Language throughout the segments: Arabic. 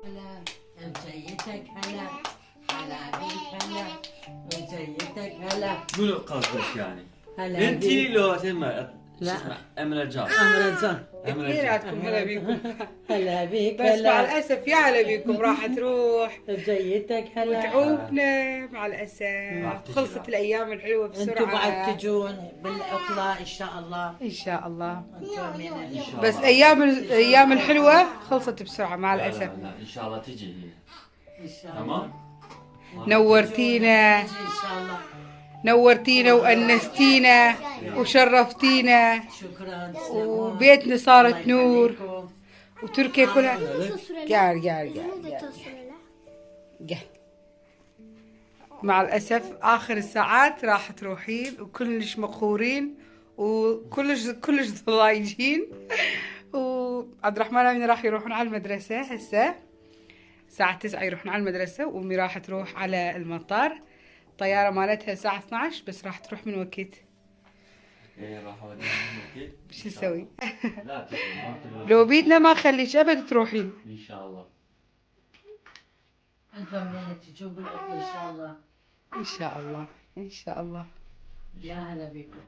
هلا بجيتك هلا هلا بيك هلا بجيتك هلا. شنو قصدك يعني؟ هلا انتي بيك. لو اسمها لا. امل جان. أمرجان. اثنيناتكم هلا بيكم. هلا بيك بس مع هلا الاسف يا هلا بيكم راح تروح بجيتك هلا. وتعوبنا مع الاسف. تجي خلصت بعد. الايام الحلوه بسرعه. انتوا بعد تجون بالعطلة ان شاء الله. ان شاء الله. انتوا من ان شاء بس الله. الايام الحلوه خلصت بسرعه مع لا الاسف. لا لا ان شاء الله تجي هي. ان شاء الله. تمام. نورتينا تجي ان شاء الله. نورتينا وانستينا وشرفتينا شكرا. وبيتنا صارت الله نور يخليكم. وتركيا كلها. قال مع الأسف آخر الساعات راح تروحين وكلش مقهورين وكلش ضايجين. وعبد الرحمن وأمي راح يروحون على المدرسة هسه الساعة 9 يروحون على المدرسة، وأمي راح تروح على المطار. الطيارة مالتها الساعة 12 بس راح تروح من وقت. ايه راح اوديها من وقت. شو نسوي؟ لا تجي ما تروح. لو بيدنا ما خليش أبد تروحين. ان شاء الله. انتم من تجون بالعطلة ان شاء الله. إن شاء الله إن شاء الله. يا هلا بكم.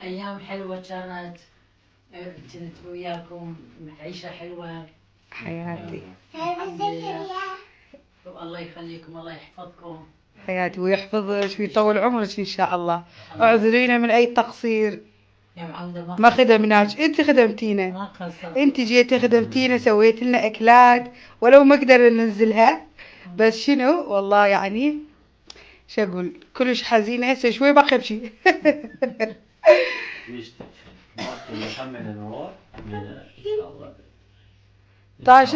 أيام حلوة كانت كنت وياكم عيشة حلوة. حياتي الحمد لله. والله يخليكم الله يحفظكم. حياتي ويحفظك ويطول عمرك إن شاء الله. اعذرينا من أي تقصير يا معودة ما خدمناك. أنت خدمتينا، ما قصرت. أنت جيتي خدمتينا سويت لنا أكلات ولو ما قدرنا ننزلها. بس شنو والله يعني شو أقول كلش حزينة هسه شوي باقي أبكي. يشتك محمد نروح ان شاء الله. طيب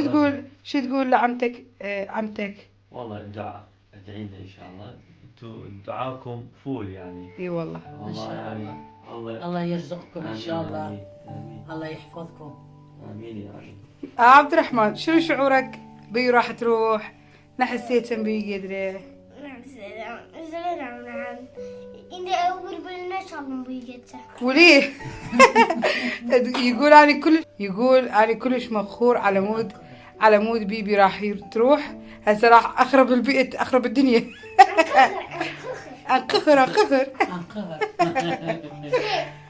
شو تقول لعمتك عمتك؟ والله ادعي لنا ان شاء الله. انتوا دعاكم فول يعني. اي والله. والله يعني الله يرزقكم إن شاء الله. آمين. آمين. الله يحفظكم. آمين يا رب. عبد الرحمن شنو شعورك بي راح تروح؟ نحسيت بي قدره. نعم نعم. إني أول بلنا شلون بيجته. وليه؟ يقول أنا كلش مفخور على مود بيبي راح تروح هسه راح أخرب البيت أخرب الدنيا. أنقهر انقهر.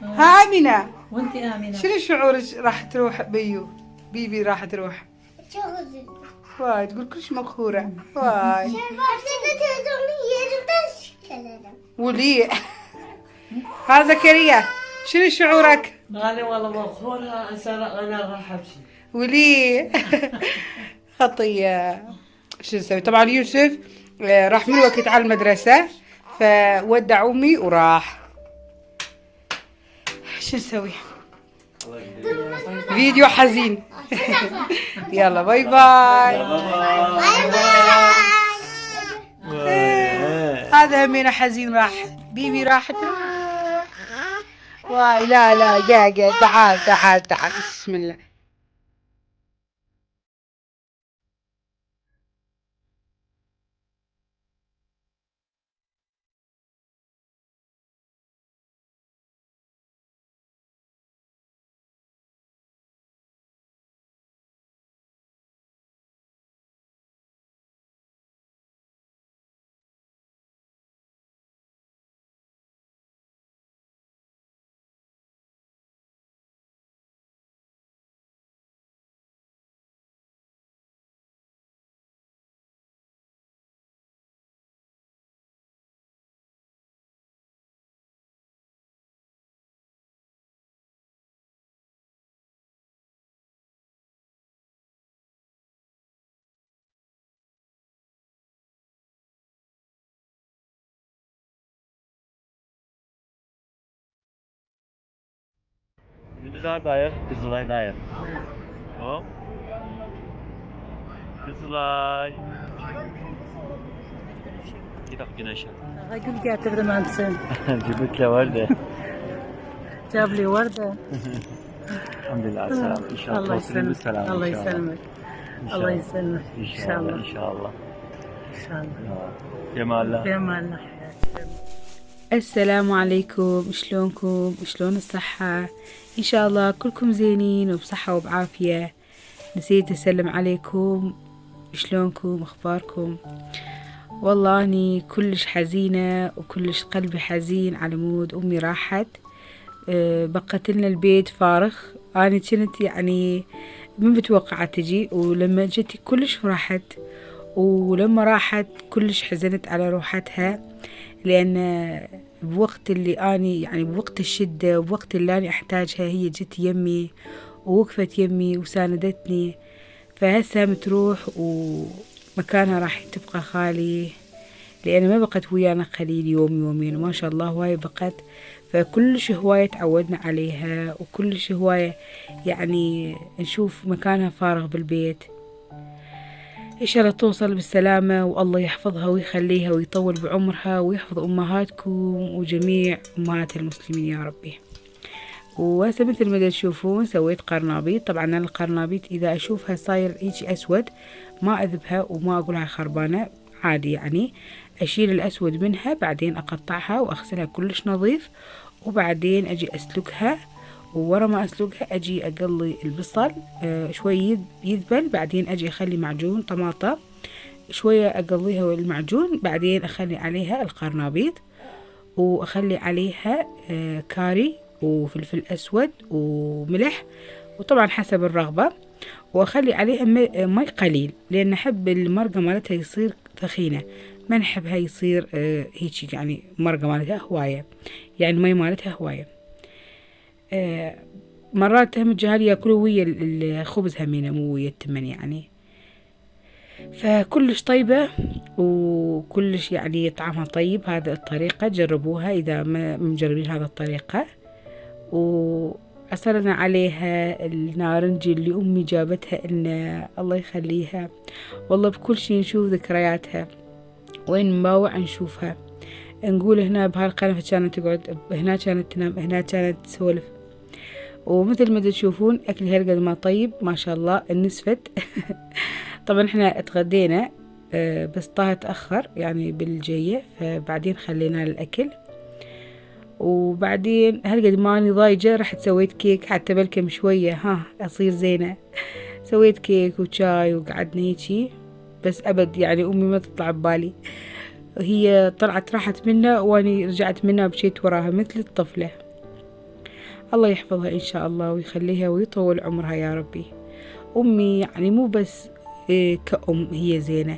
ها آمنة وانت آمنة. شنو شعورك راح تروح بيبي راح تروح؟ شو غزل؟ واي تقول كلش مقهورة واي. وليه؟ ها زكريا شنو شعورك؟ أنا والله مغفورة. أنا راح أمشي. وليه؟ خطية. شو نسوي؟ طبعا يوسف راح من وقت على المدرسة فودع أمي وراح. شو نسوي؟ فيديو حزين. يلا باي باي. هذا همينة حزين راح بيبي راح واي. لا قاعد تعال بسم الله. Güzel dair, Kızılay dair. Hop. Kızılay. Gidip güneşe. أقول قاعد تخدم عند سن. جبت له وردة. جاب لي وردة. الحمد لله على السلامة. إن شاء الله الله توصلين يسلمك. بالسلامة. الله إن شاء الله. يسلمك. الله يسلمك. إن شاء الله. إن شاء الله. شاء الله. في امان الله. في امان الله حياتي. السلام عليكم، شلونكم؟ شلون الصحة؟ إن شاء الله كلكم زينين وبصحة وبعافية. نسيت أسلم عليكم، شلونكم؟ أخباركم؟ والله أني كلش حزينة وكلش قلبي حزين على مود أمي راحت. بقت لنا البيت فارغ. أنا كنت يعني من متوقعة تجي، ولما جتي كلش فرحت، ولما راحت كلش حزنت على روحتها، لأن بوقت اللي أني يعني بوقت الشدة وبوقت اللي أنا أحتاجها هي جت يمي ووقفت يمي وساندتني. فهسه متروح ومكانها راح تبقى خالي، لأن ما بقت ويانا قليل، يوم يومين وما شاء الله هواية بقت. فكلش هواية تعودنا عليها، وكلش هواية يعني نشوف مكانها فارغ بالبيت. إن شاء الله توصل بالسلامة، والله يحفظها ويخليها ويطول بعمرها ويحفظ أمهاتكم وجميع أمهات المسلمين يا ربي. وهسه مثل ما تشوفون سويت قرنابيط. طبعا أنا القرنابيط إذا أشوفها صاير هيجي أسود ما أذبها وما أقولها خربانة، عادي يعني أشيل الأسود منها، بعدين أقطعها وأغسلها كلش نظيف، وبعدين أجي أسلقها، وورا ما أسلقها أجي أقلي البصل شوي يذبل، بعدين أجي أخلي معجون طماطة شوية أقليها والمعجون، بعدين أخلي عليها القرنابيط، وأخلي عليها كاري وفلفل أسود وملح، وطبعا حسب الرغبة، وأخلي عليها مي قليل، لأن أحب المرقة مالتها يصير ثخينة، ما نحبها يصير هيك يعني مرقة مالتها هواية، يعني مي مالتها هواية. مرات هم الجهال ياكلوا ويا الخبز همينة مو ويا التمن يعني. فكلش طيبة وكلش يعني طعمها طيب. هذا الطريقة جربوها إذا ما مجربين هذا الطريقة. وعصرنا عليها النارنجي اللي أمي جابتها لنا، الله يخليها، والله بكل شي نشوف ذكرياتها، وين مباوع نشوفها، نقول هنا بهالقناة كانت تقعد، هنا كانت تنام، هنا كانت تسولف. ومثل ما تشوفون أكل هالقد ما طيب ما شاء الله. النسفت طبعا احنا اتغدينا بس طه تأخر يعني بالجية، فبعدين خلينا للأكل. وبعدين هالقد ما أني ضايجة رحت سويت كيك حتى بلكم شوية أصير زينة. سويت كيك وشاي وقعدنا هيجي، بس أبد يعني أمي ما تطلع ببالي، هي طلعت راحت منا واني رجعت منها بشيت وراها مثل الطفلة. الله يحفظها إن شاء الله ويخليها ويطول عمرها يا ربي. أمي يعني مو بس كأم هي زينة،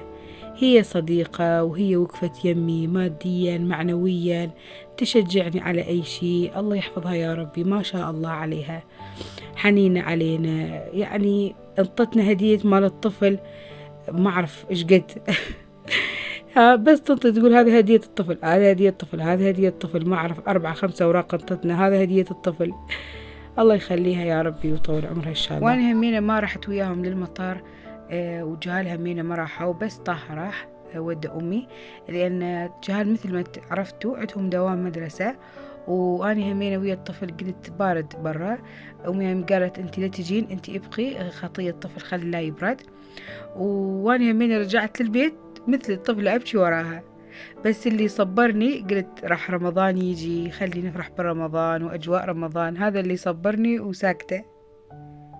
هي صديقة، وهي وقفت يمي ماديا معنويا، تشجعني على أي شيء. الله يحفظها يا ربي، ما شاء الله عليها، حنينة علينا، يعني انطتنا هدية مال الطفل ما أعرف إيش قد بس تنطي تقول هذه هدية الطفل، هذه هدية الطفل، هذه هدية الطفل، ما أعرف 4-5 أوراق انطتنا، هذا هدية الطفل. الله يخليها يا ربي ويطول عمرها إن شاء الله. وأنا همينة ما رحت وياهم للمطار، وجهال همينة ما راحوا، بس طه راح ودى أمي، لأن جهال مثل ما عرفتوا عندهم دوام مدرسة، وأنا همينة ويا الطفل قلت بارد برا. أمي هم قالت أنت لا تجين، أنت ابقي خطية الطفل خلي لا يبرد. وأنا همينة رجعت للبيت مثل الطفل أبكي وراها، بس اللي صبرني قلت راح رمضان يجي، خلي نفرح برمضان وأجواء رمضان، هذا اللي صبرني وساكتة.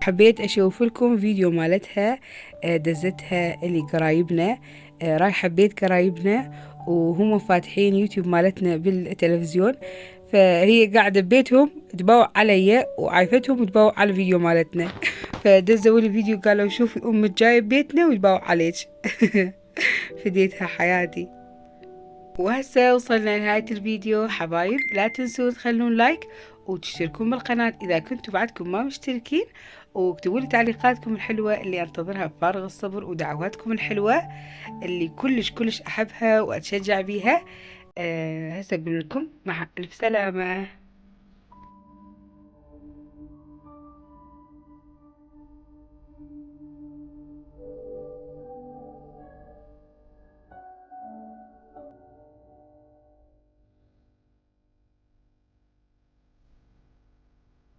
حبيت أشوف لكم فيديو مالتها دزتها اللي قرايبنا، رايحة بيت قرايبنا وهم فاتحين يوتيوب مالتنا بالتلفزيون، فهي قاعدة ببيتهم تباوع علي وعايفتهم تباوع على الفيديو مالتنا فدزوا لي فيديو قالوا شوفي أمك جاية ببيتنا وتباوع عليك فديتها حياتي. وهسه وصلنا لنهاية الفيديو حبايب، لا تنسوا تخلون لايك وتشتركون بالقناة إذا كنتوا بعدكم ما مشتركين، واكتبوا لي تعليقاتكم الحلوة اللي أنتظرها بفارغ الصبر، ودعواتكم الحلوة اللي كلش أحبها وأتشجع بيها. هسه أقول لكم مع ألف سلامة.